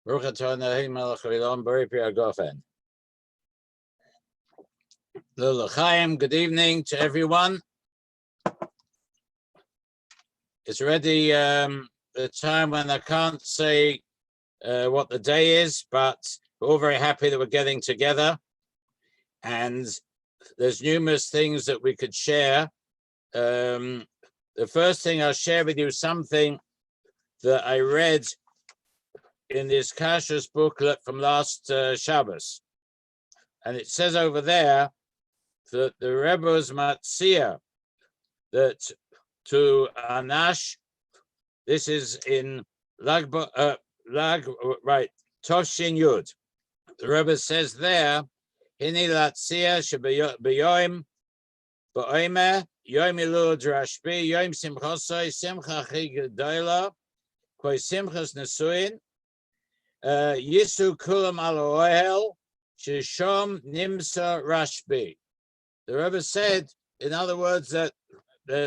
Rabbi Chaim, good evening to everyone. It's already the time when I can't say what the day is, but we're all very happy that we're getting together. And there's numerous things that we could share. The first thing I'll share with you something that I read in this Kashrus booklet from last Shabbos. And it says over there that the Rebbe's Matzia, that to ANASH, this is in Toshin Yud. The Rebbe says there, Hini Latzia Shebeyoim Baomer Yom Ilud Rashbi Yom Simchosoi Simcha Chigedola Koi Simchas Nesuin Yisu Kulam Al Ohel Shishom Nimsa Rashbi. The Rebbe said, in other words, that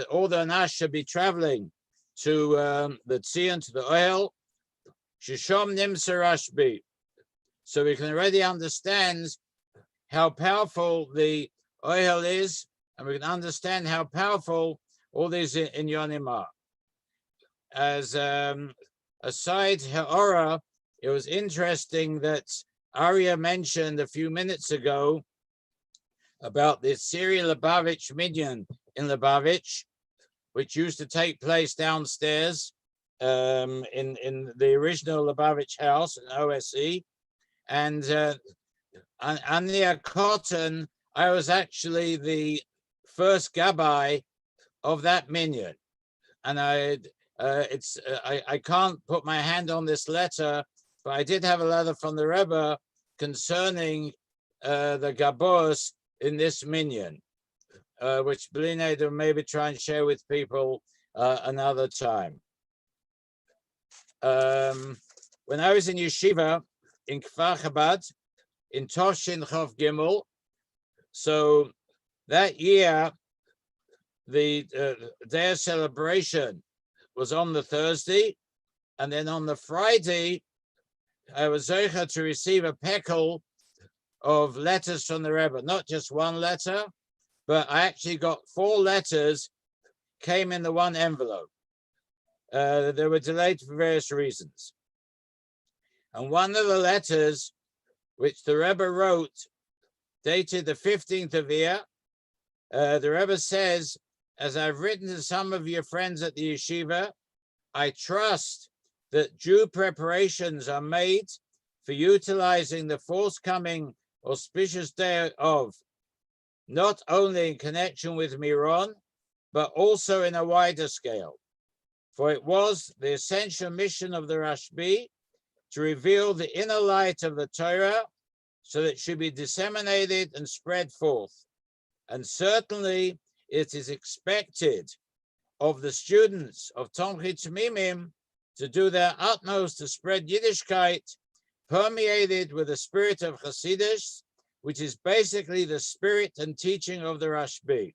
all the ANASH should be traveling to the Tzion, to the Ohel, Shishom Nimsa Rashbi. So we can already understand how powerful the Ohel is, and we can understand how powerful all these inyanim are. As a side ha'ora, it was interesting that Arya mentioned a few minutes ago about the Siri Lubavitch minyan in Lubavitch, which used to take place downstairs in the original Lubavitch house in OSE. And Ania Cotton, I was actually the first gabbai of that minyan. And I can't put my hand on this letter, but I did have a letter from the Rebbe concerning the gabos in this minyan, which B'linei will maybe try and share with people another time. When I was in yeshiva in Kfar Chabad, in Toshin Chof Gimel, so that year, the day of celebration was on the Thursday, and then on the Friday, I was zeicha to receive a pekel of letters from the Rebbe, not just one letter, but I actually got 4 letters, came in the one envelope. They were delayed for various reasons. And one of the letters, which the Rebbe wrote, dated the 15th of Iyar, the Rebbe says, as I've written to some of your friends at the yeshiva, I trust that due preparations are made for utilizing the forthcoming auspicious day of, not only in connection with Miron, but also in a wider scale. For it was the essential mission of the Rashbi to reveal the inner light of the Torah so that it should be disseminated and spread forth. And certainly it is expected of the students of Tomchei T'mimim to do their utmost to spread Yiddishkeit permeated with the spirit of Hasidus, which is basically the spirit and teaching of the Rashbi.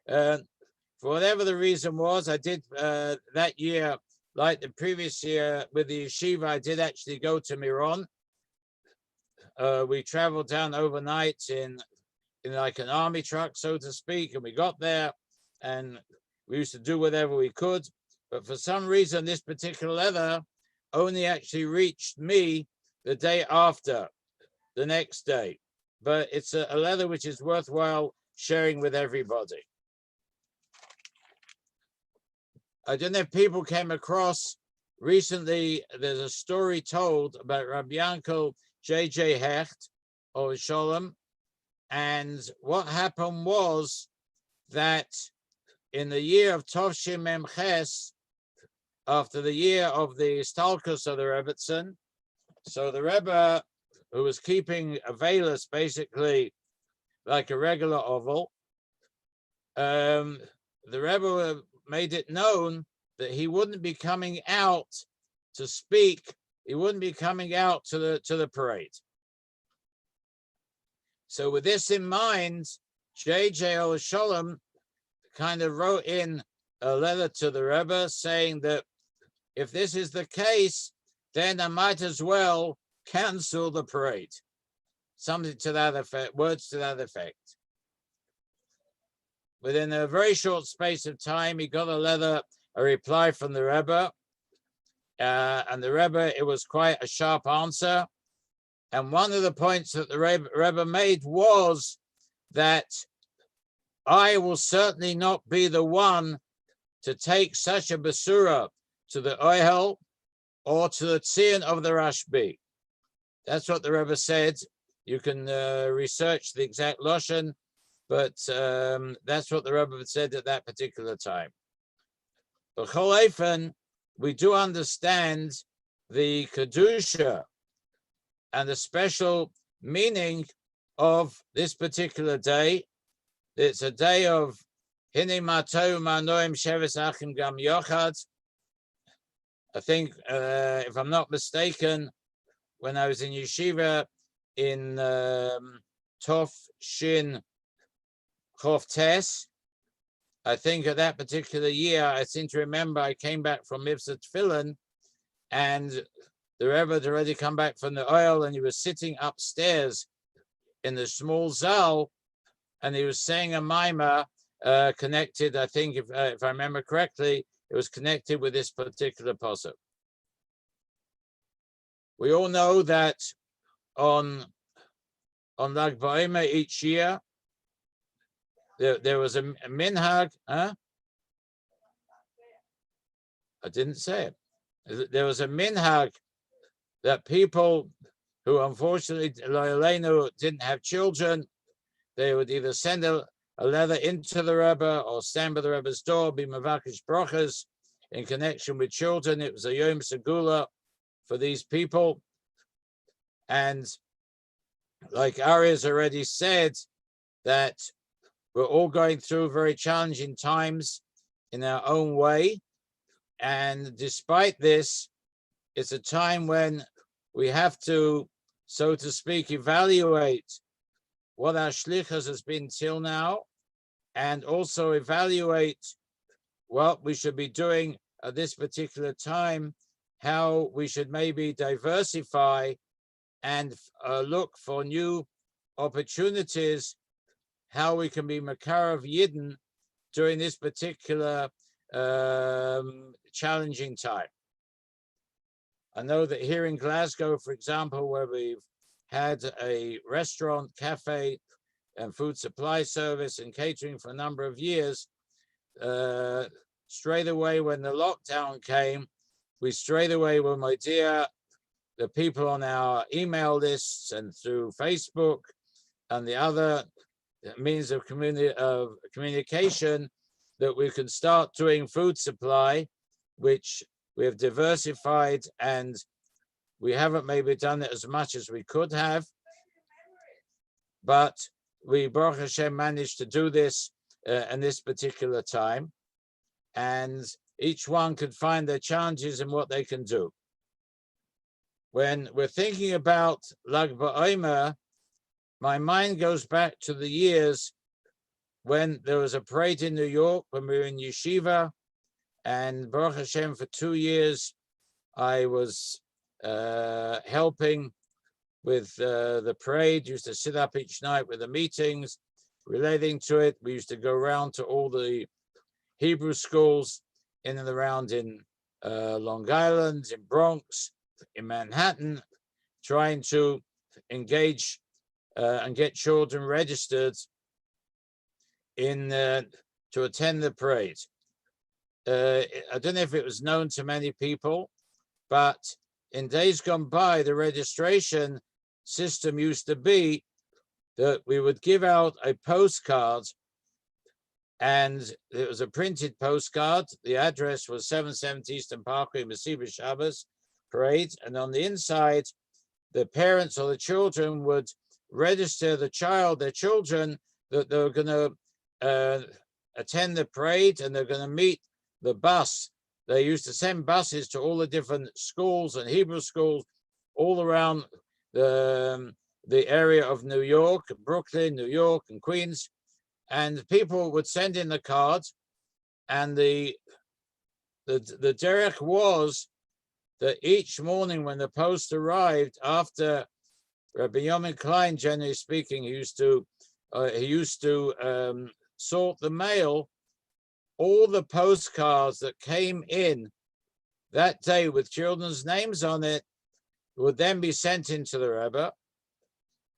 For whatever the reason was, I did that year, like the previous year with the yeshiva, I did actually go to Miron. We traveled down overnight in like an army truck, so to speak, and we got there and we used to do whatever we could. But for some reason, this particular letter only actually reached me the day after, the next day. But it's a letter which is worthwhile sharing with everybody. I don't know if people came across recently, there's a story told about Rabbi Yankel J.J. Hecht of Sholem. And what happened was that in the year of Tovshim Mem Ches, after the year of the Stalkus of the Rebbetzin, so the Rebbe, who was keeping a Veilus basically like a regular oval, the Rebbe made it known that he wouldn't be coming out to speak. He wouldn't be coming out to the parade. So with this in mind, J.J. Sholem kind of wrote in a letter to the Rebbe saying that if this is the case, then I might as well cancel the parade. Something to that effect, words to that effect. Within a very short space of time, he got a reply from the Rebbe. And the Rebbe, it was quite a sharp answer. And one of the points that the Rebbe made was that I will certainly not be the one to take such a basura to the Ohel or to the Tzion of the Rashbi. That's what the Rebbe said. You can research the exact Lashon, but that's what the Rebbe said at that particular time. But B'chol Ofen, we do understand the Kedusha and the special meaning of this particular day. It's a day of Hine Matov Manoim Sheves Achim Gam Yochad. I think, if I'm not mistaken, when I was in yeshiva in Tov Shin Chof Tes, I think at that particular year, I seem to remember I came back from Mivzat Tefillin, and the Rebbe had already come back from the oil, and he was sitting upstairs in the small zal, and he was saying a maimah connected, I think, if I remember correctly, it was connected with this particular pasuk. We all know that on Lag Baomer each year, there was a minhag, huh? I didn't say it. There was a minhag that people who unfortunately didn't have children, they would either send a letter into the Rebbe or stand by the Rebbe's door, be mavakish brachas in connection with children. It was a Yom Segula for these people. And like Ari's already said, that we're all going through very challenging times in our own way. And despite this, it's a time when we have to, so to speak, evaluate what our shlichus has been till now, and also evaluate what we should be doing at this particular time, how we should maybe diversify and look for new opportunities, how we can be Makarav Yidden during this particular challenging time. I know that here in Glasgow, for example, where we've had a restaurant, cafe, and food supply service and catering for a number of years, straight away when the lockdown came, we straight away were the people on our email lists and through Facebook and the other means of communication that we can start doing food supply, which we have diversified, and we haven't maybe done it as much as we could have, but we, Baruch Hashem, managed to do this in this particular time, and each one could find their challenges and what they can do. When we're thinking about Lag Baomer, my mind goes back to the years when there was a parade in New York when we were in yeshiva, and Baruch Hashem, for 2 years, I was helping with the parade, used to sit up each night with the meetings relating to it. We used to go around to all the Hebrew schools in and around in Long Island, in Bronx, in Manhattan, trying to engage and get children registered in to attend the parade. I don't know if it was known to many people, but in days gone by, the registration system used to be that we would give out a postcard, and it was a printed postcard. The address was 770 Eastern Parkway, Mesiba Shabbos Parade, and on the inside, the parents or the children would register their children, that they were going to attend the parade and they're going to meet the bus. They used to send buses to all the different schools and Hebrew schools all around the area of New York, Brooklyn, New York, and Queens. And people would send in the cards, and the derech was that each morning when the post arrived, after Rabbi Yomin Klein, generally speaking, he used to sort the mail, all the postcards that came in that day with children's names on it would then be sent into the Rebbe.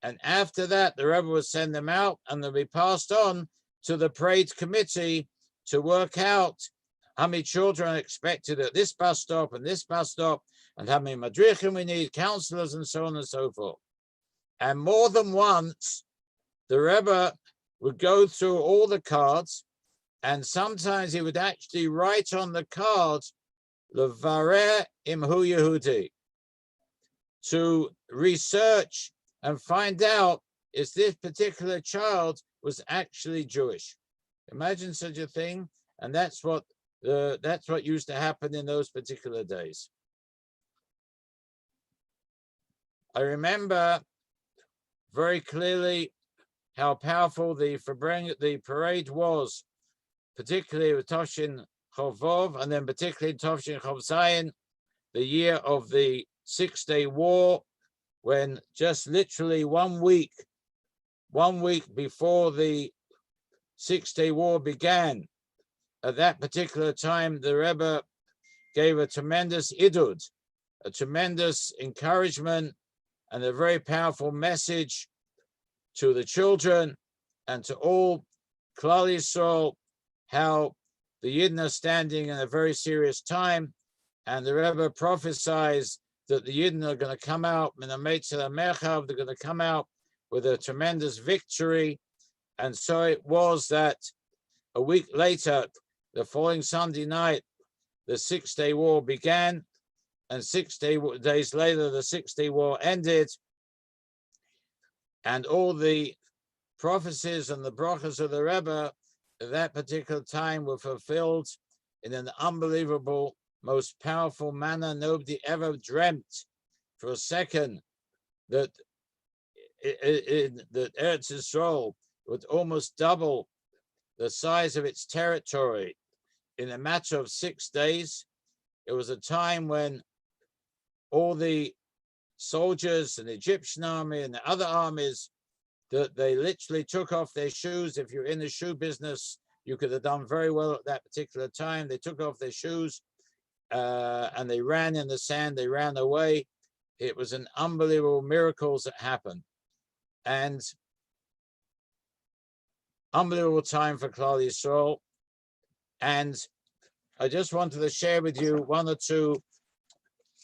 And after that, the Rebbe would send them out and they'll be passed on to the parade committee to work out how many children are expected at this bus stop and this bus stop, and how many madrichim we need, counselors, and so on and so forth. And more than once, the Rebbe would go through all the cards, and sometimes he would actually write on the card, Levareh imhu Yehudi, to research and find out if this particular child was actually Jewish. Imagine such a thing, and that's what used to happen in those particular days. I remember very clearly how powerful the parade was, particularly with Toshin Chovov, and then particularly Toshin Chov Zayin, the year of the 6-Day War, when just literally 1 week before the 6-Day War began, at that particular time, the Rebbe gave a tremendous idud, a tremendous encouragement, and a very powerful message to the children and to all Klal Yisrael, how the Yidden are standing in a very serious time. And the Rebbe prophesied that the Yidden are going to come out, they're going to come out with a tremendous victory. And so it was that a week later, the following Sunday night, the 6-Day War began, and 6 days later, the 6-Day War ended, and all the prophecies and the brachas of the Rebbe at that particular time were fulfilled in an unbelievable, most powerful manner. Nobody ever dreamt for a second that that Eretz Yisrael would almost double the size of its territory in a matter of 6 days. It was a time when all the soldiers and the Egyptian army and the other armies, that they literally took off their shoes. If you're in the shoe business, you could have done very well at that particular time. They took off their shoes and they ran in the sand, they ran away. It was an unbelievable miracles that happened. And unbelievable time for Klal Yisrael. And I just wanted to share with you one or two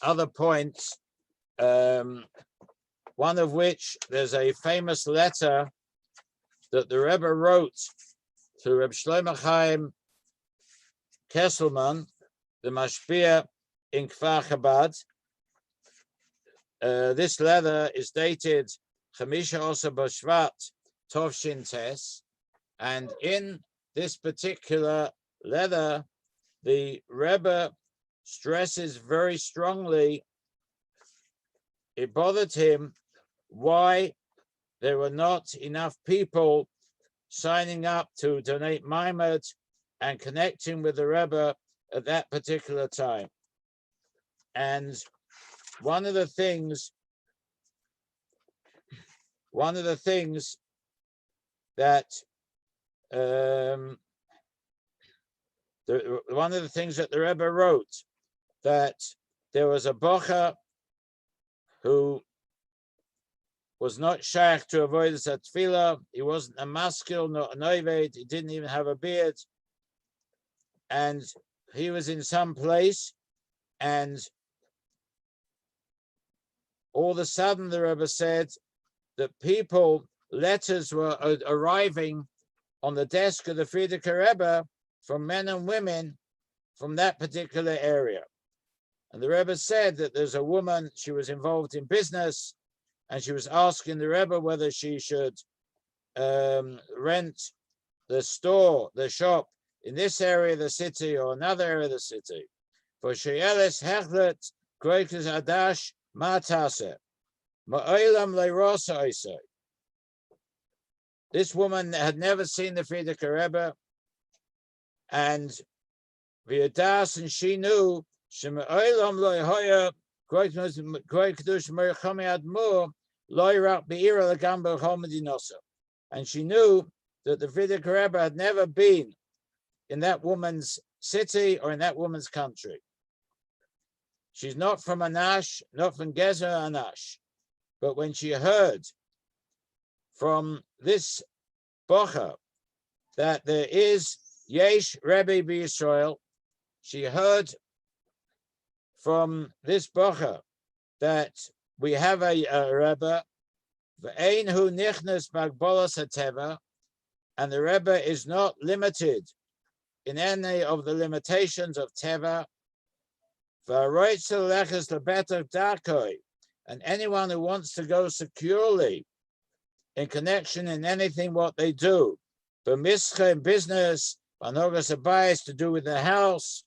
other points, one of which, there's a famous letter that the Rebbe wrote to Rabbi Chaim Kesselman, the Mashpia in Kfar Chabad. This letter is dated Chamisha Osa B'Shvat Tovshin Tes, and in this particular letter, the Rebbe stresses very strongly, it bothered him why there were not enough people signing up to donate Maimed and connecting with the Rebbe at that particular time. And one of the things that the Rebbe wrote, that there was a bocher who was not shaykh to avoid the tefillah. He wasn't a maskil, not an oived. He didn't even have a beard. And he was in some place, and all of a sudden the Rebbe said that letters were arriving on the desk of the Frierdiker Rebbe from men and women from that particular area. And the Rebbe said that there's a woman, she was involved in business, and she was asking the Rebbe whether she should rent the shop in this area of the city or another area of the city. For Sheyeles Hechlet Kroikes Adash Matase Ma'olam Leirosa Oisei. This woman had never seen the Frierdiker Rebbe, and V'yadas, and she knew Shema'olam lo hoya Kvod Kedush Merchami Admor lo Irak Be'ira Legamba Chomedinosa. And she knew that the Frierdiker Rebbe had never been in that woman's city or in that woman's country. She's not from ANASH, not from Gezer ANASH. But when she heard from this bocher that there is Yesh Rebbe B'Yisrael, she heard from this bocher that we have a Rebbe, V'ein hu nichnas b'agbolas hateva, and the Rebbe is not limited in any of the limitations of Teva. V'aroitzel lechas lebeter darkoi, and anyone who wants to go securely in connection in anything what they do, b'mischa in business, b'anogas abayis to do with the house,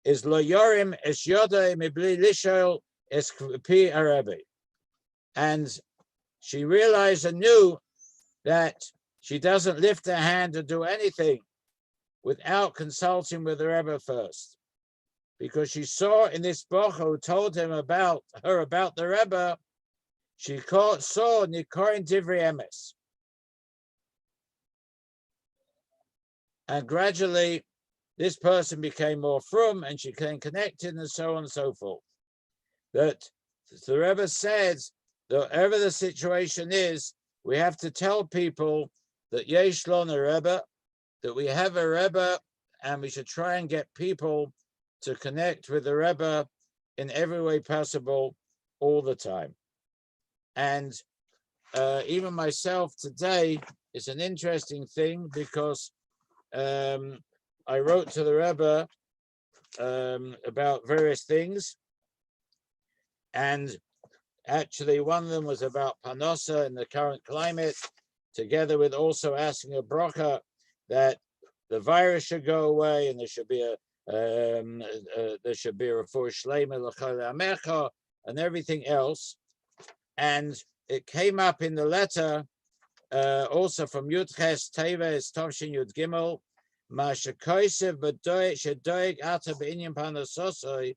is lo yorim es yodai mibli lishol es pi arabi. And she realized and knew that she doesn't lift her hand to do anything without consulting with the Rebbe first. Because she saw in this bocher who told her about the Rebbe, she saw Nikorin Divrei Emes. And gradually, this person became more frum and she became connected and so on and so forth. That the Rebbe said, that whatever the situation is, we have to tell people that Yesh Lon a Rebbe, that we have a Rebbe, and we should try and get people to connect with the Rebbe in every way possible all the time. And even myself today is an interesting thing because I wrote to the Rebbe about various things, and actually one of them was about Panosa in the current climate, together with also asking a bracha that the virus should go away and there should be a refuah shleima l'chol amecha and everything else. And it came up in the letter also from Yud Ches Teves Tovshin Yud Gimel, Ma shekosev shedoig ata b'inyan panasosoi,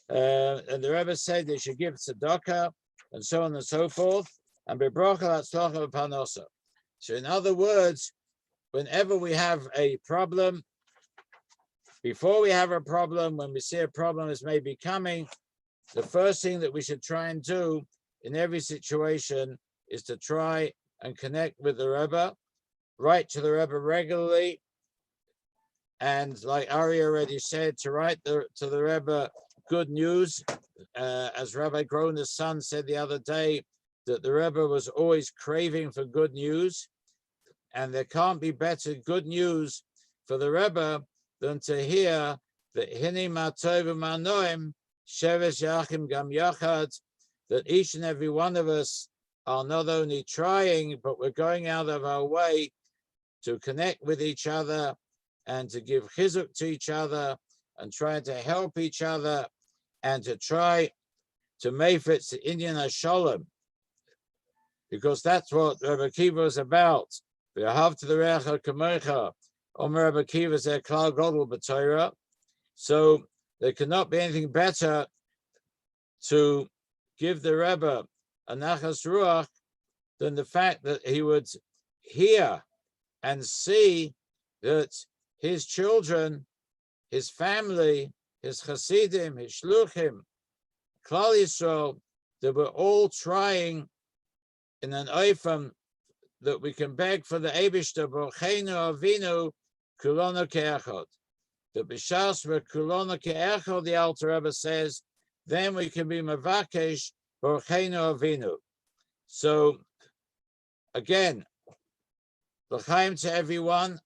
and the Rebbe said they should give tzedakah and so on and so forth, and bebrocha latzlocha b'panosa. So in other words, whenever we have a problem, before we have a problem, when we see a problem is maybe coming, the first thing that we should try and do in every situation is to try and connect with the Rebbe, write to the Rebbe regularly, and like Ari already said, to write to the Rebbe good news. As Rabbi Groner's son said the other day, that the Rebbe was always craving for good news, and there can't be better good news for the Rebbe than to hear that Hini Matov Manoim Sheves Yachim Gam Yachad, that each and every one of us are not only trying, but we're going out of our way to connect with each other and to give chizuk to each other and trying to help each other and to try to make it to Indian Hashalom, because that's what Rabbi Kiva is about. V'ahav to the recha kamecha, Omer Rabbi Kiva is a klal gadol b'Torah. So there cannot be anything better to give the Rebbe a nachas ruach than the fact that he would hear and see that his children, his family, his Hasidim, his Shluchim, Klal Yisrael, they were all trying in an oifam that we can beg for the Eibishter, Borcheinu Avinu, Kulona Ke'echad. The B'shas where Kulona Ke'echad, the Alter Rebbe says, then we can be Mavakesh, Borcheinu Avinu. So, again, L'chaim to everyone,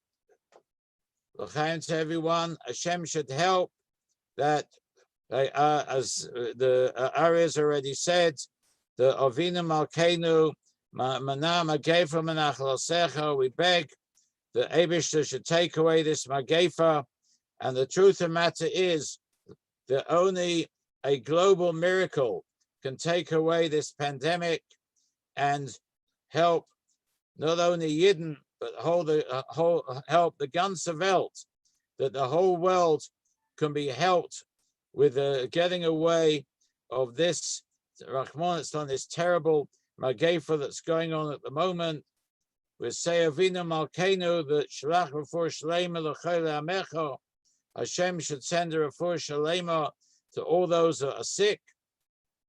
L'chaim to everyone. Hashem should help that, as the Arias already said, the Avinu Malkeinu, Mana Magefa Menachlosecha, we beg the Eibishter should take away this Magefa. And the truth of the matter is that only a global miracle can take away this pandemic and help not only Yidden, but help the ganze Welt, that the whole world can be helped with the getting away of this Rahman, it's on this terrible Magefa that's going on at the moment. We say Avinu Malkeinu that Shalach Refuah Shalema L'Chole Amecha. Hashem should send a Refuah Shalema to all those that are sick,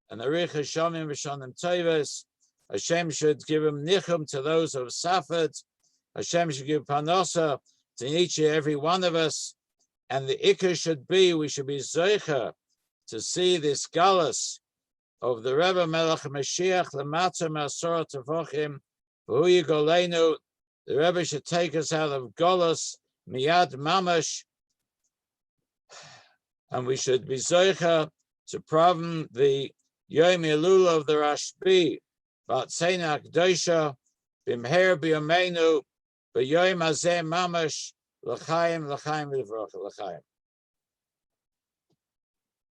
and Arich Hashamim V'Shanim Teves. Hashem should give him nichum to those who have suffered. Hashem should give panasa to each and every one of us. And the ikar should be, we should be zeicha to see this galus of the Rebbe Melech Mashiach Lamata Masora Tavochim V'hu Yigolenu. The Rebbe should take us out of galus miyad mamash, and we should be zeicha to problem the Yom Elul of the Rashbi. Batzena Akdosha Bimher B'Yameinu B'Yom Hazeh Mamash L'Chaim L'Chaim L'Vrocha L'Chaim.